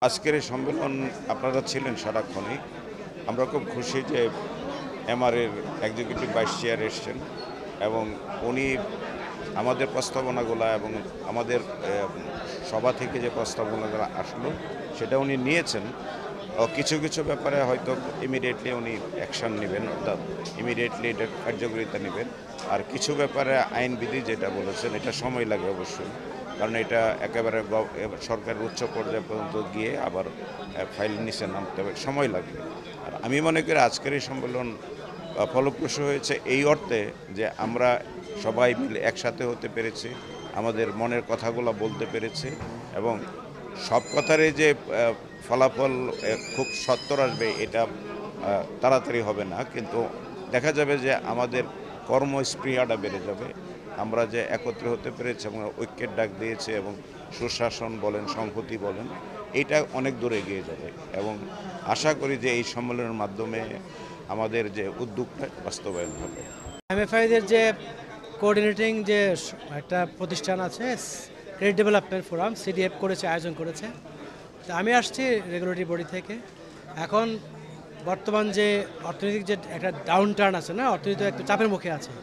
আজকের এই সম্মেলন আপনারা ছিলেন সারাক্ষণই। আমরা খুব খুশি যে এমআরের এক্সিকিউটিভ ভাইস চেয়ার এসছেন এবং উনি আমাদের প্রস্তাবনাগুলো এবং আমাদের সভা থেকে যে প্রস্তাবনাগুলো আসলো সেটা উনি নিয়েছেন। কিছু কিছু ব্যাপারে হয়তো ইমিডিয়েটলি উনি অ্যাকশন নেবেন, অর্থাৎ ইমিডিয়েটলি এটা কার্যকরিতা নেবেন। আর কিছু ব্যাপারে আইনবিধি যেটা বলেছেন এটা সময় লাগে অবশ্যই, কারণ এটা একেবারে সরকারের উচ্চ পর্যায় পর্যন্ত গিয়ে আবার ফাইল নিচে নামতে হবে, সময় লাগবে। আর আমি মনে করি আজকের এই সম্মেলন ফলপ্রসূ হয়েছে এই অর্থে যে আমরা সবাই মিলে একসাথে হতে পেরেছি, আমাদের মনের কথাগুলো বলতে পেরেছি এবং সব কথারই যে ফলাফল খুব সত্বর আসবে এটা তাড়াতাড়ি হবে না, কিন্তু দেখা যাবে যে আমাদের কর্মস্পৃহাটা বেড়ে যাবে। আমরা যে একত্রে হতে পেরেছি এবং ঐক্যের ডাক দিয়েছে এবং সুশাসন বলেন, সংহতি বলেন, এইটা অনেক দূরে এগিয়ে যাবে এবং আশা করি যে এই সম্মেলনের মাধ্যমে আমাদের যে উদ্যোগটা বাস্তবায়ন হবে। এমএফআইদের যে কোঅর্ডিনেটিং যে একটা প্রতিষ্ঠান আছে, ক্রেডিট ডেভেলপমেন্ট ফোরাম সিডিএফ করেছে, আয়োজন করেছে। তো আমি আসছি রেগুলেটরি বডি থেকে। এখন বর্তমান যে অর্থনৈতিক যে একটা ডাউন টার্ন আছে না, অর্থনীতি একটু চাপের মুখে আছে।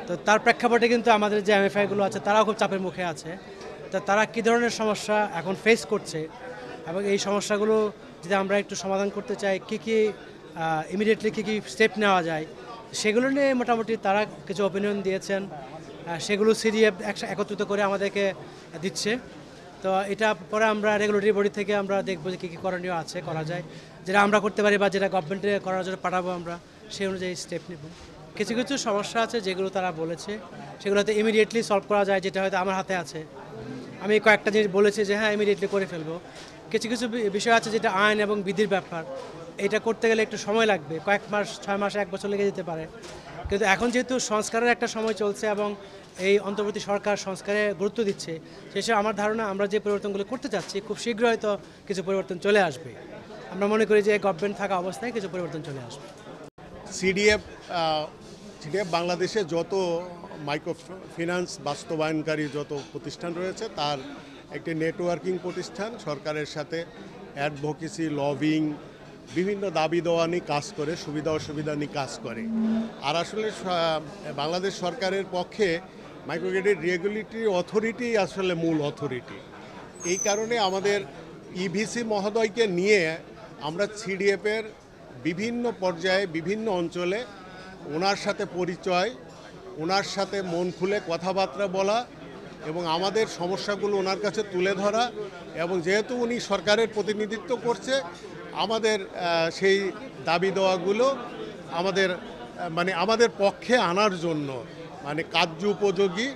তো তার প্রেক্ষাপটে কিন্তু আমাদের যে এমএফআইগুলো আছে তারাও খুব চাপের মুখে আছে। তো তারা কী ধরনের সমস্যা এখন ফেস করছে এবং এই সমস্যাগুলো যদি আমরা একটু সমাধান করতে চাই, কী ইমিডিয়েটলি কী স্টেপ নেওয়া যায়, সেগুলো নিয়ে মোটামুটি তারা কিছু অপিনিয়ন দিয়েছেন। সেগুলো সিডিএফ একত্রিত করে আমাদেরকে দিচ্ছে। তো এটা পরে আমরা রেগুলেটরি বডি থেকে আমরা দেখবো যে কী করণীয় আছে, করা যায়, যেটা আমরা করতে পারি বা যেটা গভর্নমেন্টে করার জন্য পাঠাবো আমরা সেই অনুযায়ী স্টেপ নেব। কিছু কিছু সমস্যা আছে যেগুলো তারা বলেছে সেগুলোতে ইমিডিয়েটলি সলভ করা যায়, যেটা হয়তো আমার হাতে আছে। আমি কয়েকটা জিনিস বলেছি যে হ্যাঁ ইমিডিয়েটলি করে ফেলবো। কিছু কিছু বিষয় আছে যেটা আইন এবং বিধির ব্যাপার, এটা করতে গেলে একটু সময় লাগবে, কয়েক মাস, 6 মাস, 1 বছর লেগে যেতে পারে। কিন্তু এখন যেহেতু সংস্কারের একটা সময় চলছে এবং এই অন্তর্বর্তী সরকার সংস্কারে গুরুত্ব দিচ্ছে, সেসব আমার ধারণা আমরা যে পরিবর্তনগুলো করতে চাচ্ছি খুব শীঘ্রই হয়তো কিছু পরিবর্তন চলে আসবে। আমরা মনে করি যে গভর্নমেন্ট থাকা অবস্থায় কিছু পরিবর্তন চলে আসবে। সিডিএফ বাংলাদেশে যত মাইক্রো ফিন্যান্স বাস্তবায়নকারী যত প্রতিষ্ঠান রয়েছে তার একটি নেটওয়ার্কিং প্রতিষ্ঠান, সরকারের সাথে অ্যাডভোকেসি, লবিং, বিভিন্ন দাবি দেওয়া নিয়ে কাজ করে, সুবিধা অসুবিধা নিয়ে কাজ করে। আর আসলে বাংলাদেশ সরকারের পক্ষে মাইক্রো ক্রেডিট রেগুলেটরি অথরিটি আসলে মূল অথরিটি। এই কারণে আমাদের ইভিসি মহোদয়কে নিয়ে আমরা সিডিএফের বিভিন্ন পর্যায়ে বিভিন্ন অঞ্চলে ওনার সাথে পরিচয়, ওনার সাথে মন খুলে কথাবার্তা বলা এবং আমাদের সমস্যাগুলো ওনার কাছে তুলে ধরা, এবং যেহেতু উনি সরকারের প্রতিনিধিত্ব করছে আমাদের সেই দাবি দেওয়াগুলো আমাদের পক্ষে আনার জন্য, কার্য উপযোগী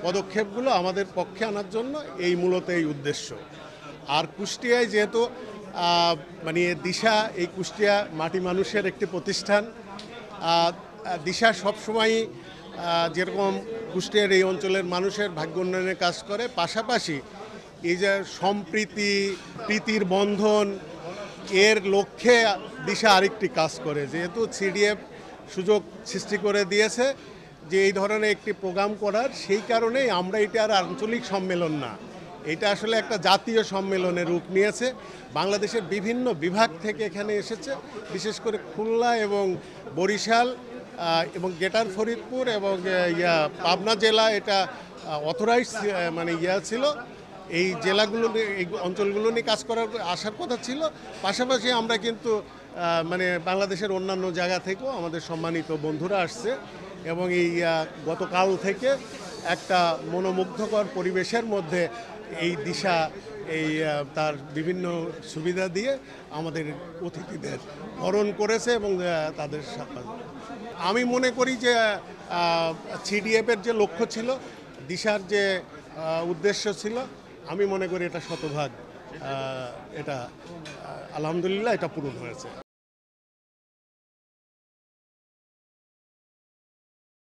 পদক্ষেপগুলো আমাদের পক্ষে আনার জন্য এই মূলত এই উদ্দেশ্য। আর কুষ্টিয়ায় যেহেতু দিশা, এই কুষ্টিয়া মাটি মানুষের একটি প্রতিষ্ঠান। দিশা সবসময়ই যেরকম কুষ্টিয়ার এই অঞ্চলের মানুষের ভাগ্য উন্নয়নের কাজ করে, পাশাপাশি এই যে সম্প্রীতি, প্রীতির বন্ধন, এর লক্ষ্যে দিশা আরেকটি কাজ করে। যেহেতু সিডিএফ সুযোগ সৃষ্টি করে দিয়েছে যে এই ধরনের একটি প্রোগ্রাম করার, সেই কারণেই আমরা এটা আর আঞ্চলিক সম্মেলন না, এটা আসলে একটা জাতীয় সম্মেলনের রূপ নিয়েছে। বাংলাদেশের বিভিন্ন বিভাগ থেকে এখানে এসেছে, বিশেষ করে খুলনা এবং বরিশাল এবং গ্রেটার ফরিদপুর এবং পাবনা জেলা, এটা অথরাইজ ছিল। এই জেলাগুলো, এই অঞ্চলগুলো নিয়ে কাজ করার আসার কথা ছিল। পাশাপাশি আমরা কিন্তু বাংলাদেশের অন্যান্য জায়গা থেকেও আমাদের সম্মানিত বন্ধুরা আসছে এবং এই গতকাল থেকে একটা মনোমুগ্ধকর পরিবেশের মধ্যে এই দিশা তার বিভিন্ন সুবিধা দিয়ে আমাদের অতিথিদের বরণ করেছে এবং তাদের সাথে আমি মনে করি যে সিডিএফের যে লক্ষ্য ছিল, দিশার যে উদ্দেশ্য ছিল, আমি মনে করি এটা শতভাগ, এটা আলহামদুলিল্লাহ এটা পূরণ হয়েছে।